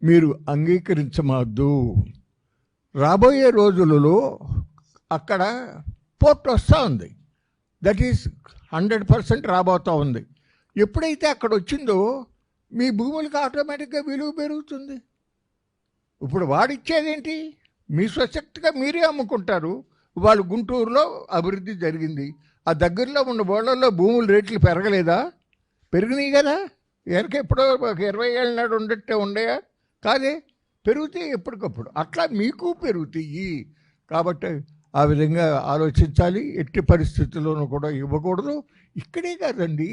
మీరు అంగీకరించమాద్దు. రాబోయే రోజులలో అక్కడ పోర్ట్ వస్తూ ఉంది. దట్ ఈస్ 100% రాబోతూ ఉంది. ఎప్పుడైతే అక్కడ వచ్చిందో మీ భూములకు ఆటోమేటిక్గా విలువ పెరుగుతుంది. ఇప్పుడు వాడిచ్చేదేంటి? మీ స్వశక్తిగా మీరే అమ్ముకుంటారు. వాళ్ళు గుంటూరులో అభివృద్ధి జరిగింది, ఆ దగ్గరలో ఉన్న బోళ్ళల్లో భూముల రేట్లు పెరగలేదా? పెరిగినాయి కదా. వెనక ఎప్పుడో ఒక 20 ఏళ్ళ నాడు ఉండట్టే ఉండయా? కాదే, పెరుగుతాయి ఎప్పటికప్పుడు. అట్లా మీకు పెరుగుతాయి. కాబట్టి ఆ విధంగా ఆలోచించాలి. ఎట్టి పరిస్థితుల్లోనూ కూడా ఇవ్వకూడదు. ఇక్కడే కాదండి,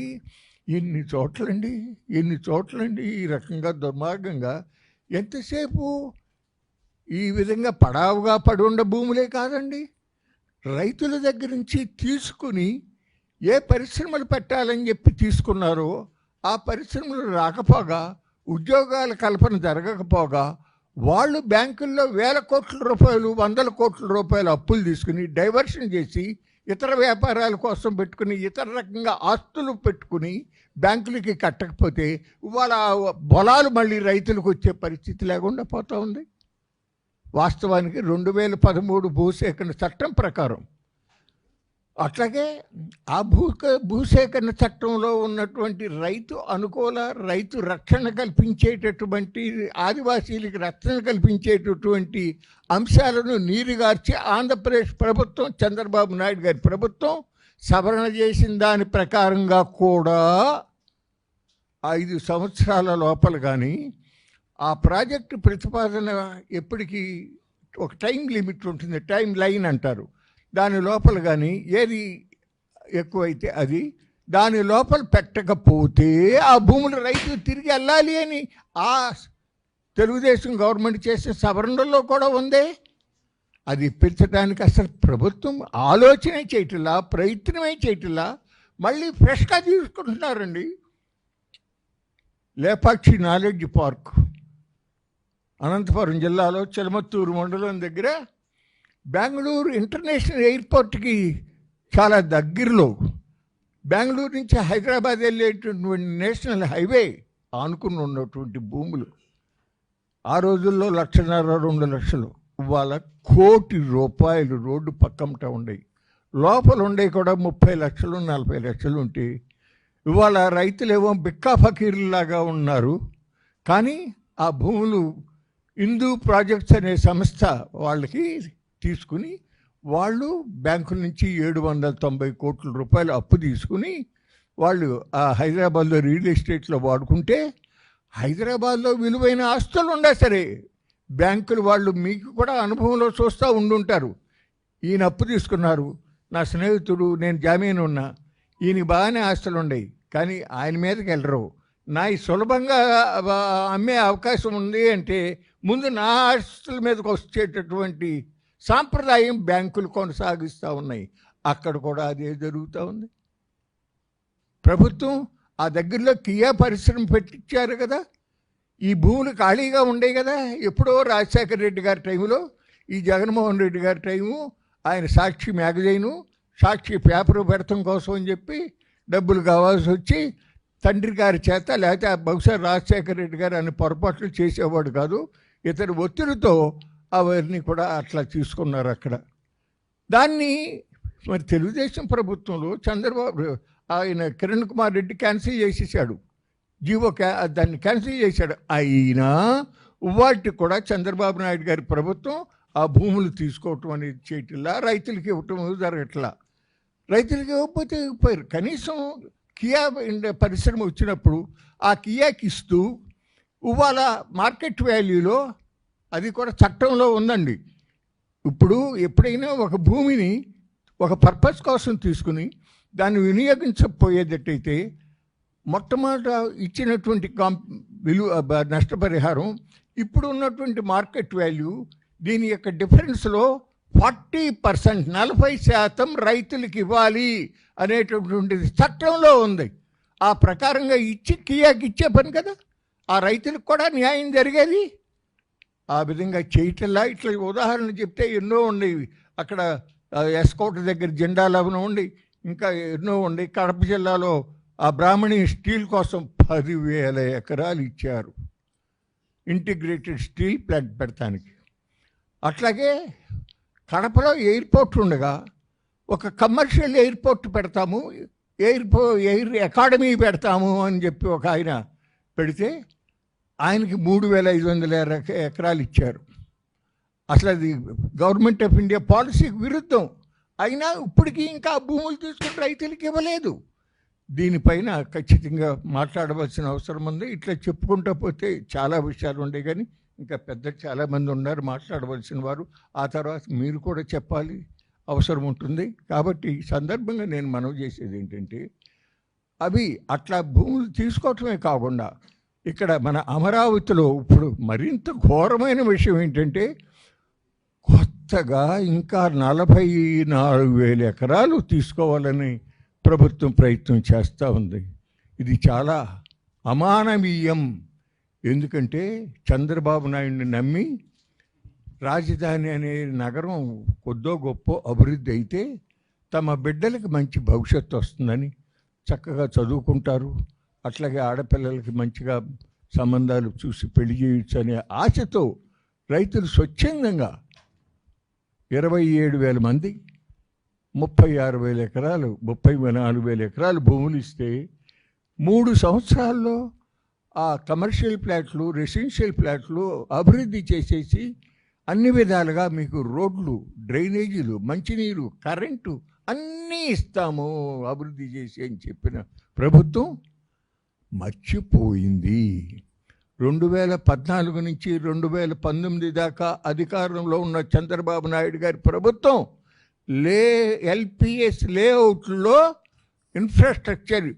ఎన్ని చోట్లండి ఈ రకంగా దుర్మార్గంగా. ఎంతసేపు ఈ విధంగా పడావుగా పడి ఉన్న భూములే కాదండి, రైతుల దగ్గర నుంచి తీసుకుని ఏ పరిశ్రమలు పెట్టాలని చెప్పి తీసుకున్నారో ఆ పరిశ్రమలు రాకపోగా, ఉద్యోగాల కల్పన జరగకపోగా, వాళ్ళు బ్యాంకుల్లో 1,000 కోట్ల రూపాయలు 100 కోట్ల రూపాయలు అప్పులు తీసుకుని డైవర్షన్ చేసి ఇతర వ్యాపారాల కోసం పెట్టుకుని ఇతర రకంగా ఆస్తులు పెట్టుకుని బ్యాంకులకి కట్టకపోతే వాళ్ళ పొలాలు మళ్ళీ రైతులకు వచ్చే పరిస్థితి లేకుండా పోతూ ఉంది. వాస్తవానికి 2013 భూసేకరణ చట్టం ప్రకారం, అట్లాగే ఆ భూసేకరణ చట్టంలో ఉన్నటువంటి రైతు అనుకూల, రైతు రక్షణ కల్పించేటటువంటి, ఆదివాసీలకు రక్షణ కల్పించేటటువంటి అంశాలను నీరుగార్చి ఆంధ్రప్రదేశ్ ప్రభుత్వం, చంద్రబాబు నాయుడు గారి ప్రభుత్వం సవరణ చేసిన దాని ప్రకారంగా కూడా 5 సంవత్సరాల లోపల కానీ ఆ ప్రాజెక్టు ప్రతిపాదన ఎప్పటికీ ఒక టైం లిమిట్ ఉంటుంది, టైం లైన్ అంటారు. దాని లోపల కానీ ఏది ఎక్కువైతే అది దాని లోపల పెట్టకపోతే ఆ భూములు రైతులు తిరిగి వెళ్ళాలి అని ఆ తెలుగుదేశం గవర్నమెంట్ చేసే సవరణలో కూడా ఉందే. అది పెంచడానికి అసలు ప్రభుత్వం ఆలోచనే చేయట్లా, ప్రయత్నమే చేయట్లా. మళ్ళీ ఫ్రెష్గా తీసుకుంటున్నారండి. లేపాక్షి నాలెడ్జ్ పార్క్ అనంతపురం జిల్లాలో చిలమత్తూరు మండలం దగ్గర బెంగళూరు ఇంటర్నేషనల్ ఎయిర్పోర్ట్కి చాలా దగ్గరలో, బెంగళూరు నుంచి హైదరాబాద్ వెళ్ళేటటువంటి నేషనల్ హైవే ఆనుకుని ఉన్నటువంటి భూములు ఆ రోజుల్లో 1,50,000 2 లక్షలు, ఇవాళ 1 కోటి రూపాయలు రోడ్డు పక్కమట ఉండేవి. లోపల ఉండేవి కూడా 30 లక్షలు 40 లక్షలు ఉంటే ఇవాళ రైతులేమో బిక్కా ఫకీర్లాగా ఉన్నారు. కానీ ఆ భూములు హిందూ ప్రాజెక్ట్స్ అనే సంస్థ వాళ్ళకి తీసుకుని వాళ్ళు బ్యాంకుల నుంచి 790 కోట్ల రూపాయలు అప్పు తీసుకుని వాళ్ళు ఆ హైదరాబాద్లో రియల్ ఎస్టేట్లో వాడుకుంటే, హైదరాబాద్లో విలువైన ఆస్తులు ఉన్నా సరే బ్యాంకులు వాళ్ళు, మీకు కూడా అనుభవంలో చూస్తూ ఉండుంటారు, ఈయన అప్పు తీసుకున్నారు, నా స్నేహితుడు, నేను జామీన్ ఉన్నా, ఈయనకి బాగానే ఆస్తులు ఉన్నాయి, కానీ ఆయన మీదకి వెళ్ళరు. నా సులభంగా అమ్మే అవకాశం ఉంది అంటే ముందు నా ఆస్తుల మీదకి వచ్చేటటువంటి సాంప్రదాయం బ్యాంకులు కొనసాగిస్తూ ఉన్నాయి. అక్కడ కూడా అదే జరుగుతూ ఉంది. ప్రభుత్వం ఆ దగ్గరలో కియా పరిశ్రమ పెట్టించారు కదా, ఈ భూములు ఖాళీగా ఉండేవి కదా. ఎప్పుడో రాజశేఖర రెడ్డి గారి టైంలో, ఈ జగన్మోహన్ రెడ్డి గారి టైము, ఆయన సాక్షి మ్యాగజైను, సాక్షి పేపరు పెడతాం కోసం అని చెప్పి డబ్బులు కావాల్సి వచ్చి తండ్రి గారి చేత, లేకపోతే బహుశా రాజశేఖర రెడ్డి గారు అన్ని పొరపాట్లు చేసేవాడు కాదు, ఇతని ఒత్తిడితో అవన్నీ కూడా అట్లా తీసుకున్నారు అక్కడ. దాన్ని మరి తెలుగుదేశం ప్రభుత్వంలో చంద్రబాబు, ఆయన కిరణ్ కుమార్ రెడ్డి క్యాన్సిల్ చేసేసాడు, దాన్ని క్యాన్సిల్ చేశాడు. అయినా వాటికి కూడా చంద్రబాబు నాయుడు గారి ప్రభుత్వం ఆ భూములు తీసుకోవటం అనేది చేయట్లా, రైతులకి ఇవ్వటం జరగట్లా. రైతులకి ఇవ్వకపోతే ఇవ్వకపోయారు. కనీసం కియా పరిశ్రమ వచ్చినప్పుడు ఆ కియాకి ఇస్తూ ఇవాళ మార్కెట్ వాల్యూలో, అది కూడా చట్టంలో ఉందండి. ఇప్పుడు ఎప్పుడైనా ఒక భూమిని ఒక పర్పస్ కోసం తీసుకుని దాన్ని వినియోగించకపోయేటట్టయితే మొట్టమొదట ఇచ్చినటువంటి నష్టపరిహారం ఇప్పుడు ఉన్నటువంటి మార్కెట్ వాల్యూ, దీని యొక్క డిఫరెన్స్లో 40%, 40% రైతులకు ఇవ్వాలి అనేటటువంటిది చట్టంలో ఉంది. ఆ ప్రకారంగా ఇచ్చి కియాకి ఇచ్చే పని కదా, ఆ రైతులకు కూడా న్యాయం జరిగేది. ఆ విధంగా చేయటల్లా. ఇట్లా ఉదాహరణ చెప్తే ఎన్నో ఉండేవి. అక్కడ ఎస్కోట్ దగ్గర జెండా లవనం ఉండి, ఇంకా ఎన్నో ఉండి. కడప జిల్లాలో ఆ బ్రాహ్మణి స్టీల్ కోసం 10,000 ఎకరాలు ఇచ్చారు. ఇంటిగ్రేటెడ్ స్టీల్ ప్లాంట్ పెడతానికి. అట్లాగే కడపలో ఎయిర్పోర్ట్ ఉండగా ఒక కమర్షియల్ ఎయిర్పోర్ట్ పెడతాము, ఎయిర్ అకాడమీ పెడతాము అని చెప్పి ఒక ఆయన పెడితే ఆయనకి 3,500 ఎకరాలు ఇచ్చారు. అసలు అది గవర్నమెంట్ ఆఫ్ ఇండియా పాలసీకి విరుద్ధం. అయినా ఇప్పటికీ ఇంకా భూములు తీసుకుని రైతులకి ఇవ్వలేదు. దీనిపైన ఖచ్చితంగా మాట్లాడవలసిన అవసరం ఉంది. ఇట్లా చెప్పుకుంటూ పోతే చాలా విషయాలు ఉండే, కానీ ఇంకా చాలామంది ఉన్నారు మాట్లాడవలసిన వారు. ఆ తర్వాత మీరు కూడా చెప్పాలి, అవసరం ఉంటుంది. కాబట్టి ఈ సందర్భంగా నేను మనవి చేసేది ఏంటంటే, అవి అట్లా భూములు తీసుకోవటమే కాకుండా ఇక్కడ మన అమరావతిలో ఇప్పుడు మరింత ఘోరమైన విషయం ఏంటంటే, కొత్తగా ఇంకా 44,000 ఎకరాలు తీసుకోవాలని ప్రభుత్వం ప్రయత్నం చేస్తూ ఉంది. ఇది చాలా అమానవీయం. ఎందుకంటే చంద్రబాబు నాయుడిని నమ్మి రాజధాని అనే నగరం కొద్దో గొప్ప అభివృద్ధి అయితే తమ బిడ్డలకి మంచి భవిష్యత్తు వస్తుందని చక్కగా చదువుకుంటారు. అట్లాగే ఆడపిల్లలకి మంచిగా సంబంధాలు చూసి పెళ్లి చేయొచ్చు అనే ఆశతో రైతులు స్వచ్ఛందంగా 27,000 మంది 36,000 ఎకరాలు 34,000 ఎకరాలు భూములు ఇస్తే 3 సంవత్సరాల్లో ఆ కమర్షియల్ ప్లాట్లు, రెసిడెన్షియల్ ప్లాట్లు అభివృద్ధి చేసేసి అన్ని విధాలుగా మీకు రోడ్లు, డ్రైనేజీలు, మంచినీరు, కరెంటు అన్నీ ఇస్తాము అభివృద్ధి చేసి అని చెప్పిన ప్రభుత్వం మర్చిపోయింది. 2014 నుంచి 2019 దాకా అధికారంలో ఉన్న చంద్రబాబు నాయుడు గారి ప్రభుత్వం ఎల్పిఎస్ లేఅవుట్లో ఇన్ఫ్రాస్ట్రక్చర్,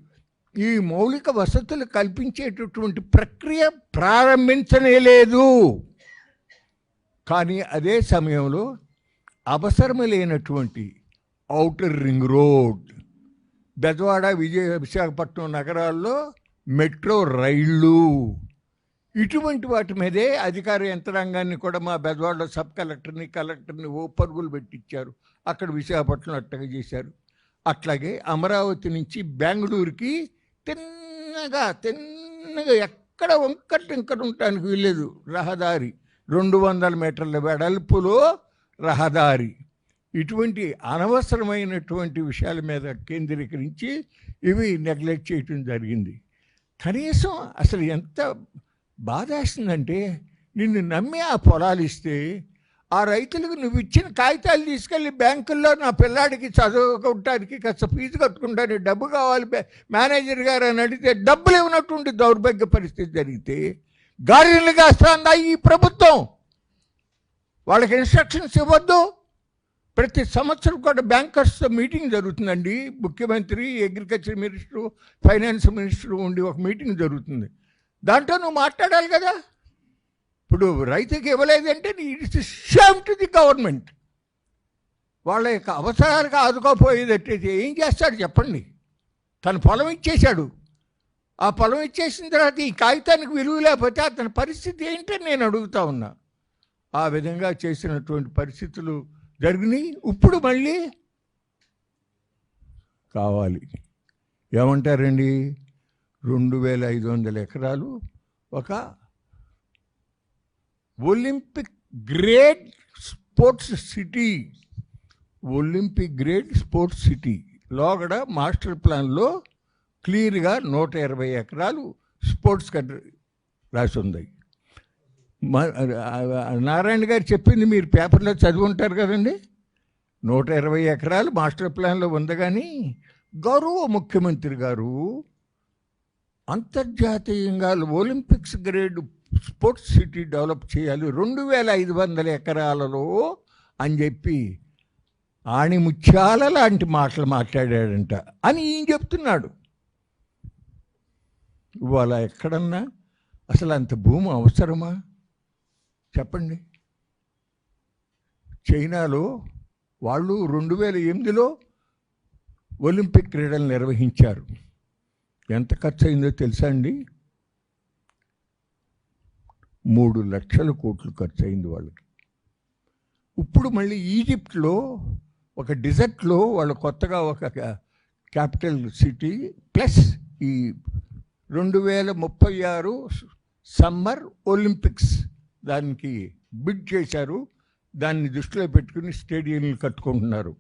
ఈ మౌలిక వసతులు కల్పించేటటువంటి ప్రక్రియ ప్రారంభించనే లేదు. కానీ అదే సమయంలో అవసరము లేనటువంటి outer ring road, Bezawada, Visakhapatnam నగరాల్లో మెట్రో రైళ్ళు, ఇటువంటి వాటి మీదే అధికార యంత్రాంగాన్ని కూడా మా బెజవాడలో సబ్ కలెక్టర్ని ఓ పరుగులు పెట్టించారు. అక్కడ విశాఖపట్నం అట్టగా చేశారు. అట్లాగే అమరావతి నుంచి బెంగళూరుకి తిన్నగా ఎక్కడ వంకట ఉండటానికి వీల్లేదు రహదారి, 200 మీటర్ల వెడల్పులో రహదారి. ఇటువంటి అనవసరమైనటువంటి విషయాల మీద కేంద్రీకరించి ఇవి నెగ్లెక్ట్ చేయటం జరిగింది. కనీసం అసలు ఎంత బాధేస్తుందంటే, నిన్ను నమ్మి ఆ పొలాలు ఇస్తే ఆ రైతులకు నువ్వు ఇచ్చిన కాగితాలు తీసుకెళ్ళి బ్యాంకుల్లో నా పిల్లాడికి చదువుకోవటానికి కాస్త ఫీజు కట్టుకుంటానికి డబ్బు కావాలి మేనేజర్ గారు అని అడిగితే డబ్బులు ఇవ్వనటువంటి దౌర్భాగ్య పరిస్థితి జరిగితే గాడిదలుగా వస్తుందా ఈ ప్రభుత్వం? వాళ్ళకి ఇన్స్ట్రక్షన్స్ ఇవ్వద్దు. ప్రతి సంవత్సరం కూడా బ్యాంకర్స్తో మీటింగ్ జరుగుతుందండి. ముఖ్యమంత్రి, అగ్రికల్చర్ మినిస్టరు, ఫైనాన్స్ మినిస్టరు ఉండి ఒక మీటింగ్ జరుగుతుంది. దాంట్లో నువ్వు మాట్లాడాలి కదా. ఇప్పుడు రైతుకి ఇవ్వలేదంటే it's shame to the government. వాళ్ళ యొక్క అవసరాలకు ఆదుకోపోయేదట్టయితే ఏం చేస్తాడు చెప్పండి? తన పొలం ఇచ్చేశాడు. ఆ పొలం ఇచ్చేసిన తర్వాత ఈ కాగితానికి విలువ లేకపోతే అతని పరిస్థితి ఏంటని నేను అడుగుతా ఉన్నా. ఆ విధంగా చేసినటువంటి పరిస్థితులు జరిగినాయి. ఇప్పుడు మళ్ళీ కావాలి ఏమంటారండి? 2,500 ఎకరాలు ఒక Olympic grade sports city, Olympic grade sports city లోగడ మాస్టర్ ప్లాన్లో క్లియర్గా 120 ఎకరాలు స్పోర్ట్స్ రాసి ఉంది. నారాయణ గారు చెప్పింది మీరు పేపర్లో చదివి ఉంటారు కదండి. 120 ఎకరాలు మాస్టర్ ప్లాన్లో ఉంది. కానీ గౌరవ ముఖ్యమంత్రి గారు అంతర్జాతీయంగా Olympics grade sports city develop చేయాలి 2,500 ఎకరాలలో అని చెప్పి ఆణిముత్యాల లాంటి మాటలు మాట్లాడాడంట అని ఈయన చెప్తున్నాడు. ఇవాళ ఎక్కడన్నా అసలు అంత భూమి అవసరమా చెప్పండి? చైనాలో వాళ్ళు 2008లో ఒలింపిక్ క్రీడలు నిర్వహించారు. ఎంత ఖర్చు అయిందో తెలుసా అండి? 3 లక్షల కోట్లు ఖర్చు అయింది వాళ్ళకి. ఇప్పుడు మళ్ళీ ఈజిప్ట్లో ఒక డిజర్ట్లో వాళ్ళు కొత్తగా ఒక క్యాపిటల్ సిటీ ప్లస్ ఈ 2036 సమ్మర్ ఒలింపిక్స్ దానికి బిడ్ చేశారు. దాన్ని దృష్టిలో పెట్టుకుని స్టేడియంలు కట్టుకుంటున్నారు.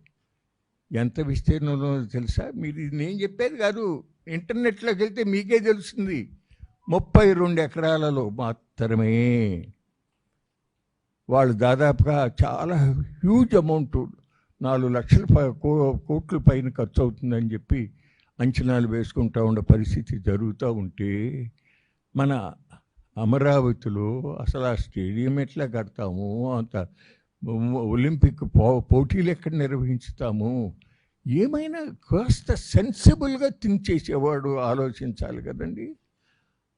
ఎంత విస్తీర్ణంలో తెలుసా? మీరు ఇది నేను చెప్పేది కాదు, ఇంటర్నెట్లోకి వెళ్తే మీకే తెలుస్తుంది. 32 ఎకరాలలో మాత్రమే. వాళ్ళు దాదాపుగా చాలా హ్యూజ్ అమౌంట్, 4 లక్షల కోట్ల పైన ఖర్చు అవుతుందని చెప్పి అంచనాలు వేసుకుంటూ ఉండే పరిస్థితి జరుగుతూ ఉంటే, మన అమరావతిలో అసలు ఆ స్టేడియం ఎట్లా కడతాము, అంత ఒలింపిక్ పోటీలు ఎక్కడ నిర్వహించుతాము? ఏమైనా కాస్త సెన్సిబుల్గా థింక్ చేసేవాడు ఆలోచించాలి కదండి.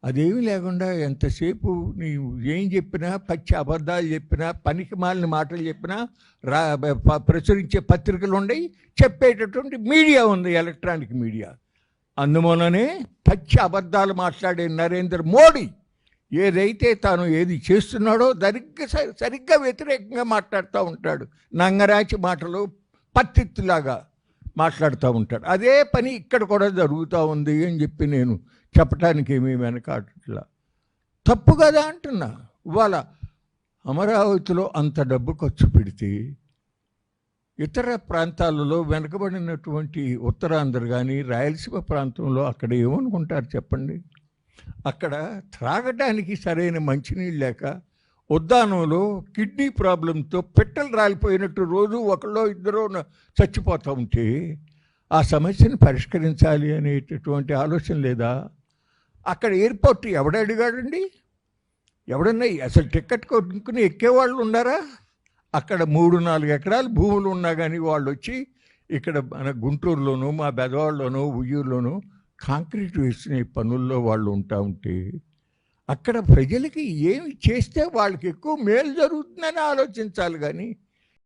అదేమీ లేకుండా ఎంతసేపు నీవు ఏం చెప్పినా, పచ్చి అబద్ధాలు చెప్పినా, పనికి మాలిన మాటలు చెప్పినా, ప్రచురించే పత్రికలు ఉన్నాయి, చెప్పేటటువంటి మీడియా ఉంది, ఎలక్ట్రానిక్ మీడియా. అందువలనే పచ్చి అబద్ధాలు మాట్లాడే నరేంద్ర మోడీ ఏదైతే తాను ఏది చేస్తున్నాడో దానికి సరిగ్గా వ్యతిరేకంగా మాట్లాడుతూ ఉంటాడు. నంగరాచి మాటలు పత్తిత్తులాగా మాట్లాడుతూ ఉంటాడు. అదే పని ఇక్కడ కూడా జరుగుతూ ఉంది అని చెప్పి నేను చెప్పడానికి ఏమీ వెనకాట్లా. తప్పు కదా అంటున్నా. ఇవాళ అమరావతిలో అంత డబ్బు ఖర్చు పెడితే ఇతర ప్రాంతాలలో వెనుకబడినటువంటి ఉత్తరాంధ్ర కానీ రాయలసీమ ప్రాంతంలో అక్కడ ఏమనుకుంటారు చెప్పండి? అక్కడ త్రాగడానికి సరైన మంచినీళ్ళు లేక, ఉద్దానంలో కిడ్నీ ప్రాబ్లంతో పెట్టెలు రాలిపోయినట్టు రోజు ఒకళ్ళో ఇద్దరో చచ్చిపోతూ ఉంటే ఆ సమస్యను పరిష్కరించాలి అనేటటువంటి ఆలోచన లేదా? అక్కడ ఎయిర్పోర్ట్ ఎవడడిగాడండి? ఎవడన్నా అసలు టికెట్ కొనుక్కుని ఎక్కేవాళ్ళు ఉన్నారా? అక్కడ 3-4 ఎకరాలు భూములు ఉన్నా కానీ వాళ్ళు వచ్చి ఇక్కడ మన గుంటూరులోనూ, మా బెదవాడలోనూ, ఉయ్యూరులోనూ కాంక్రీట్ వేసిన పనుల్లో వాళ్ళు ఉంటా ఉంటే అక్కడ ప్రజలకి ఏమి చేస్తే వాళ్ళకి ఎక్కువ మేలు జరుగుతుందని ఆలోచించాలి. కానీ